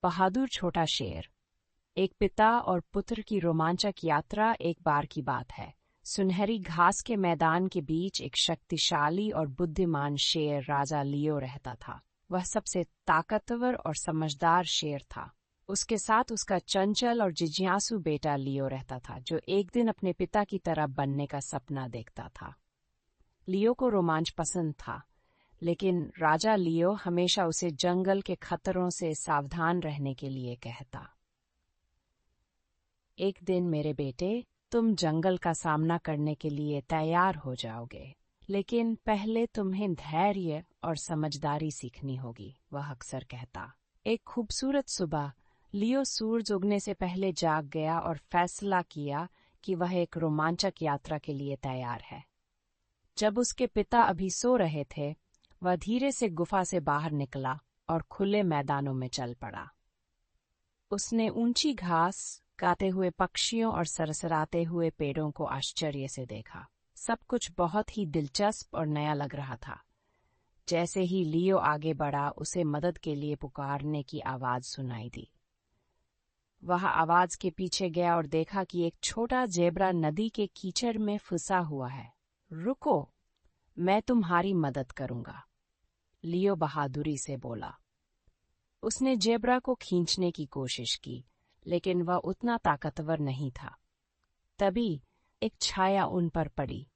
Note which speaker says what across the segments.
Speaker 1: बहादुर छोटा शेर। एक पिता और पुत्र की रोमांचक यात्रा। एक बार की बात है, सुनहरी घास के मैदान के बीच एक शक्तिशाली और बुद्धिमान शेर राजा लियो रहता था। वह सबसे ताकतवर और समझदार शेर था। उसके साथ उसका चंचल और जिज्ञासु बेटा लियो रहता था, जो एक दिन अपने पिता की तरह बनने का सपना देखता था। लियो को रोमांच पसंद था, लेकिन राजा लियो हमेशा उसे जंगल के खतरों से सावधान रहने के लिए कहता। एक दिन मेरे बेटे, तुम जंगल का सामना करने के लिए तैयार हो जाओगे, लेकिन पहले तुम्हें धैर्य और समझदारी सीखनी होगी, वह अक्सर कहता। एक खूबसूरत सुबह लियो सूरज उगने से पहले जाग गया और फैसला किया कि वह एक रोमांचक यात्रा के लिए तैयार है। जब उसके पिता अभी सो रहे थे, वह धीरे से गुफा से बाहर निकला और खुले मैदानों में चल पड़ा। उसने ऊंची घास, गाते हुए पक्षियों और सरसराते हुए पेड़ों को आश्चर्य से देखा। सब कुछ बहुत ही दिलचस्प और नया लग रहा था। जैसे ही लियो आगे बढ़ा, उसे मदद के लिए पुकारने की आवाज सुनाई दी। वह आवाज के पीछे गया और देखा कि एक छोटा जेब्रा नदी के कीचड़ में फंसा हुआ है। रुको, मैं तुम्हारी मदद करूंगा, लियो बहादुरी से बोला। उसने जेब्रा को खींचने की कोशिश की, लेकिन वह उतना ताकतवर नहीं था। तभी एक छाया उन पर पड़ी।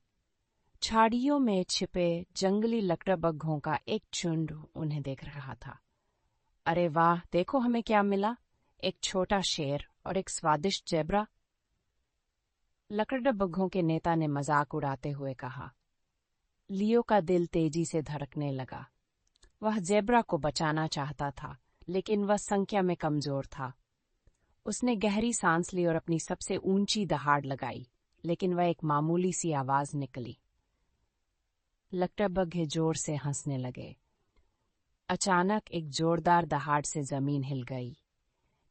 Speaker 1: झाड़ियों में छिपे जंगली लकड़बग्घों का एक झुंड उन्हें देख रहा था। अरे वाह, देखो हमें क्या मिला, एक छोटा शेर और एक स्वादिष्ट जेब्रा, लकड़बग्घों के नेता ने मजाक उड़ाते हुए कहा। लियो का दिल तेजी से धड़कने लगा। वह जेब्रा को बचाना चाहता था, लेकिन वह संख्या में कमजोर था। उसने गहरी सांस ली और अपनी सबसे ऊंची दहाड़ लगाई, लेकिन वह एक मामूली सी आवाज निकली। लकड़बग्घे जोर से हंसने लगे। अचानक एक जोरदार दहाड़ से जमीन हिल गई।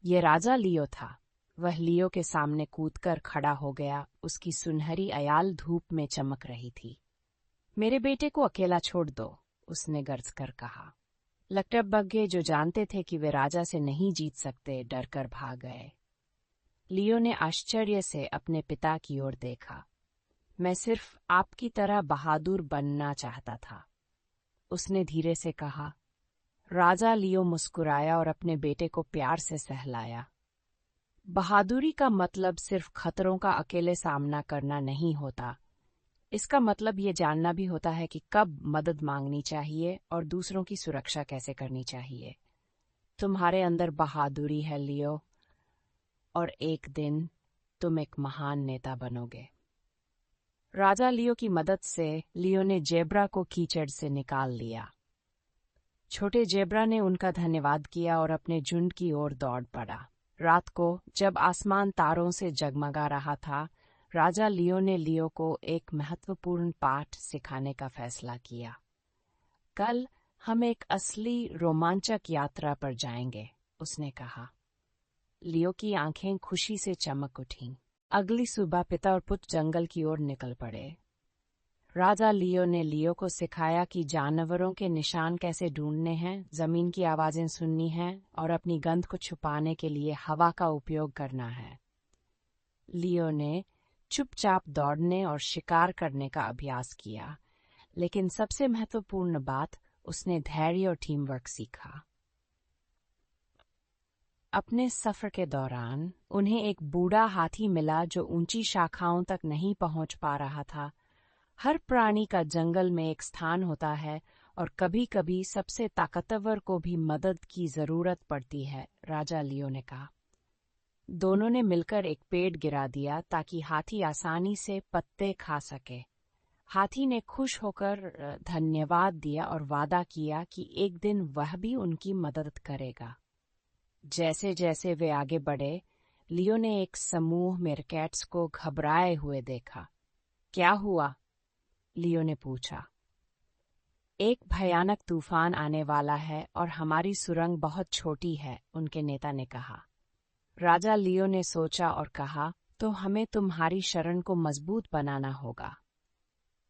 Speaker 1: ये राजा लियो था। वह लियो के सामने कूदकर खड़ा हो गया। उसकी सुनहरी अयाल धूप में चमक रही थी। मेरे बेटे को अकेला छोड़ दो, उसने गर्ज कर कहा। लकड़बग्घे, जो जानते थे कि वे राजा से नहीं जीत सकते, डरकर भाग गए। लियो ने आश्चर्य से अपने पिता की ओर देखा। मैं सिर्फ आपकी तरह बहादुर बनना चाहता था, उसने धीरे से कहा। राजा लियो मुस्कुराया और अपने बेटे को प्यार से सहलाया। बहादुरी का मतलब सिर्फ खतरों का अकेले सामना करना नहीं होता। इसका मतलब ये जानना भी होता है कि कब मदद मांगनी चाहिए और दूसरों की सुरक्षा कैसे करनी चाहिए। तुम्हारे अंदर बहादुरी है लियो, और एक दिन तुम एक महान नेता बनोगे। राजा लियो की मदद से लियो ने जेब्रा को कीचड़ से निकाल लिया। छोटे जेब्रा ने उनका धन्यवाद किया और अपने झुंड की ओर दौड़ पड़ा। रात को जब आसमान तारों से जगमगा रहा था, राजा लियो ने लियो को एक महत्वपूर्ण पाठ सिखाने का फैसला किया। कल हम एक असली रोमांचक यात्रा पर जाएंगे, उसने कहा। लियो की आंखें खुशी से चमक उठीं। अगली सुबह पिता और पुत्र जंगल की ओर निकल पड़े। राजा लियो ने लियो को सिखाया कि जानवरों के निशान कैसे ढूंढने हैं, जमीन की आवाजें सुननी हैं और अपनी गंध को छुपाने के लिए हवा का उपयोग करना है। लियो ने चुपचाप दौड़ने और शिकार करने का अभ्यास किया, लेकिन सबसे महत्वपूर्ण बात, उसने धैर्य और टीम वर्क सीखा। अपने सफर के दौरान उन्हें एक बूढ़ा हाथी मिला जो ऊंची शाखाओं तक नहीं पहुंच पा रहा था। हर प्राणी का जंगल में एक स्थान होता है और कभी-कभी सबसे ताकतवर को भी मदद की जरूरत पड़ती है, राजा लियो ने कहा। दोनों ने मिलकर एक पेड़ गिरा दिया ताकि हाथी आसानी से पत्ते खा सके। हाथी ने खुश होकर धन्यवाद दिया और वादा किया कि एक दिन वह भी उनकी मदद करेगा। जैसे जैसे वे आगे बढ़े, लियो ने एक समूह मेरकैट्स को घबराए हुए देखा। क्या हुआ? लियो ने पूछा। एक भयानक तूफान आने वाला है और हमारी सुरंग बहुत छोटी है, उनके नेता ने कहा। राजा लियो ने सोचा और कहा, तो हमें तुम्हारी शरण को मजबूत बनाना होगा।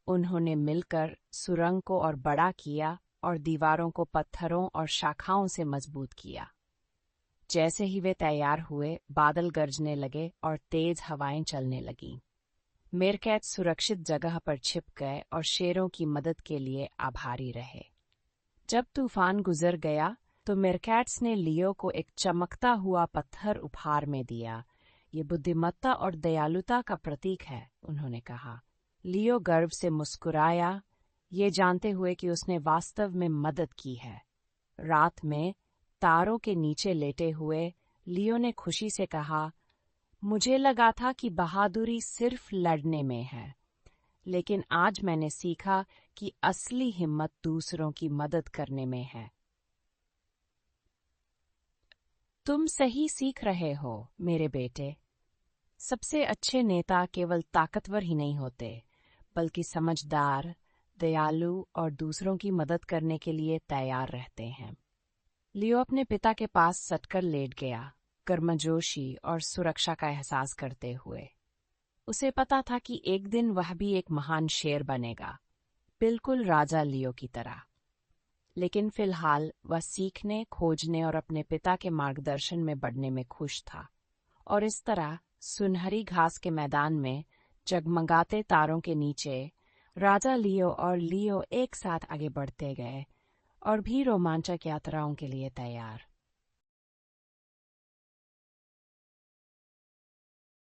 Speaker 1: उन्होंने मिलकर सुरंग को और बड़ा किया और दीवारों को पत्थरों और शाखाओं से मजबूत किया। जैसे ही वे तैयार हुए, बादल गरजने लगे और तेज हवाएं चलने लगीं। मेरकैट सुरक्षित जगह पर छिप गए और शेरों की मदद के लिए आभारी रहे। जब तूफान गुजर गया तो मेरकैट्स ने लियो को एक चमकता हुआ पत्थर उपहार में दिया। ये बुद्धिमत्ता और दयालुता का प्रतीक है, उन्होंने कहा। लियो गर्व से मुस्कुराया, ये जानते हुए कि उसने वास्तव में मदद की है। रात में तारों के नीचे लेटे हुए लियो ने खुशी से कहा, मुझे लगा था कि बहादुरी सिर्फ लड़ने में है, लेकिन आज मैंने सीखा कि असली हिम्मत दूसरों की मदद करने में है। तुम सही सीख रहे हो, मेरे बेटे। सबसे अच्छे नेता केवल ताकतवर ही नहीं होते, बल्कि समझदार, दयालु और दूसरों की मदद करने के लिए तैयार रहते हैं। लियो अपने पिता के पास सटकर लेट गया, गर्मजोशी और सुरक्षा का एहसास करते हुए। उसे पता था कि एक दिन वह भी एक महान शेर बनेगा, बिल्कुल राजा लियो की तरह। लेकिन फिलहाल वह सीखने, खोजने और अपने पिता के मार्गदर्शन में बढ़ने में खुश था। और इस तरह सुनहरी घास के मैदान में जगमगाते तारों के नीचे राजा लियो और लियो एक साथ आगे बढ़ते गए और भी रोमांचक यात्राओं के लिए तैयार।